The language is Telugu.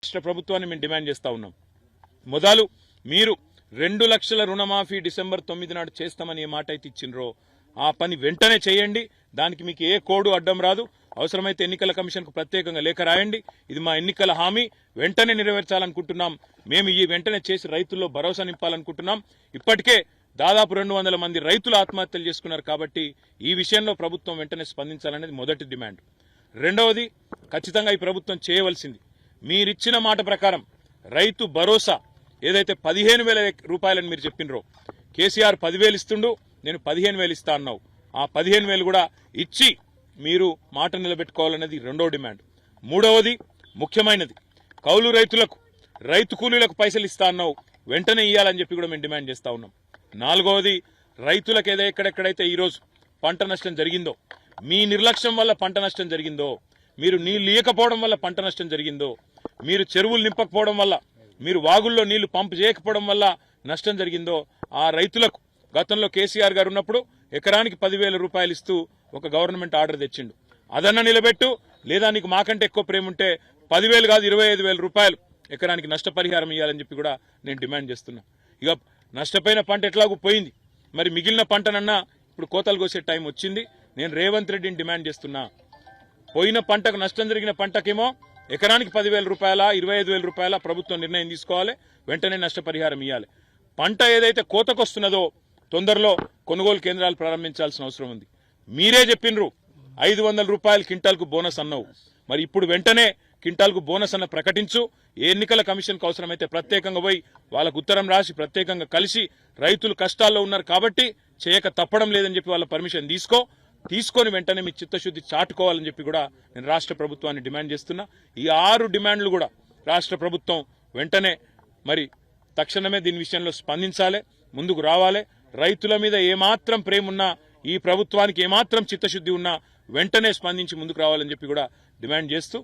రాష్ట్ర ప్రభుత్వాన్ని మేము డిమాండ్ చేస్తా ఉన్నాం. మొదలు మీరు 2 లక్షల రుణమాఫీ డిసెంబర్ 9 నాడు చేస్తామని ఏ మాట అయితే ఇచ్చిండ్రో ఆ పని వెంటనే చేయండి. దానికి మీకు ఏ కోడు అడ్డం రాదు. అవసరమైతే ఎన్నికల కమిషన్కు ప్రత్యేకంగా లేఖ రాయండి. ఇది మా ఎన్నికల హామీ, వెంటనే నెరవేర్చాలనుకుంటున్నాం. మేము ఈ వెంటనే చేసి రైతుల్లో భరోసా నింపాలనుకుంటున్నాం. ఇప్పటికే దాదాపు 200 మంది రైతులు ఆత్మహత్యలు చేసుకున్నారు. కాబట్టి ఈ విషయంలో ప్రభుత్వం వెంటనే స్పందించాలనేది మొదటి డిమాండ్. రెండవది, ఖచ్చితంగా ఈ ప్రభుత్వం చేయవలసింది, మీరిచ్చిన మాట ప్రకారం రైతు భరోసా ఏదైతే 15,000 రూపాయలని మీరు చెప్పినరో, కేసీఆర్ 10,000 ఇస్తుండు, నేను 15,000 ఇస్తా అన్నావు. ఆ 15,000 కూడా ఇచ్చి మీరు మాట నిలబెట్టుకోవాలనేది రెండో డిమాండ్. మూడవది ముఖ్యమైనది, కౌలు రైతులకు రైతు కూలీలకు పైసలు ఇస్తా అన్నావు, వెంటనే ఇవ్వాలని చెప్పి కూడా మేము డిమాండ్ చేస్తా ఉన్నాం. నాలుగవది, రైతులకు ఎక్కడెక్కడైతే ఈరోజు పంట నష్టం జరిగిందో, మీ నిర్లక్ష్యం వల్ల పంట నష్టం జరిగిందో, మీరు నీళ్లు ఇవ్వకపోవడం వల్ల పంట నష్టం జరిగిందో, మీరు చెరువులు నింపకపోవడం వల్ల, మీరు వాగుల్లో నీళ్లు పంపు చేయకపోవడం వల్ల నష్టం జరిగిందో, ఆ రైతులకు గతంలో కేసీఆర్ గారు ఉన్నప్పుడు ఎకరానికి 10,000 రూపాయలు ఇస్తూ ఒక గవర్నమెంట్ ఆర్డర్ తెచ్చిండు. అదన్నా నిలబెట్టు, లేదా నీకు మాకంటే ఎక్కువ ప్రేమ ఉంటే 10,000 కాదు 25,000 రూపాయలు ఎకరానికి నష్టపరిహారం ఇవ్వాలని చెప్పి కూడా నేను డిమాండ్ చేస్తున్నా. ఇక నష్టపోయిన పంట ఎట్లాగూ పోయింది, మరి మిగిలిన పంటనన్నా ఇప్పుడు కోతలు కోసే టైం వచ్చింది. నేను రేవంత్ రెడ్డిని డిమాండ్ చేస్తున్నా, పోయిన పంటకు నష్టం జరిగిన పంటకేమో ఎకరానికి 10,000 రూపాయల 25,000 రూపాయల ప్రభుత్వం నిర్ణయం తీసుకోవాలి, వెంటనే నష్టపరిహారం ఇవ్వాలి. పంట ఏదైతే కోతకొస్తున్నదో తొందరలో కొనుగోలు కేంద్రాలు ప్రారంభించాల్సిన అవసరం ఉంది. మీరే చెప్పినరు 500 రూపాయలు క్వింటాల్కు బోనస్ అన్నావు, మరి ఇప్పుడు వెంటనే క్వింటాల్కు బోనస్ అన్న ప్రకటించు. ఏ ఎన్నికల కమిషన్కు అవసరమైతే ప్రత్యేకంగా పోయి వాళ్ళకు ఉత్తరం రాసి ప్రత్యేకంగా కలిసి, రైతులు కష్టాల్లో ఉన్నారు కాబట్టి చేయక తప్పడం లేదని చెప్పి వాళ్ళ పర్మిషన్ తీసుకొని వెంటనే మీ చిత్తశుద్ధి చాటుకోవాలని చెప్పి కూడా నేను రాష్ట్ర ప్రభుత్వాన్ని డిమాండ్ చేస్తున్నా. ఈ 6 డిమాండ్లు కూడా రాష్ట్ర ప్రభుత్వం వెంటనే మరి తక్షణమే దీని విషయంలో స్పందించాలి, ముందుకు రావాలి. రైతుల మీద ఏమాత్రం ప్రేమ ఉన్నా, ఈ ప్రభుత్వానికి ఏమాత్రం చిత్తశుద్ధి ఉన్నా వెంటనే స్పందించి ముందుకు రావాలని చెప్పి కూడా డిమాండ్ చేస్తూ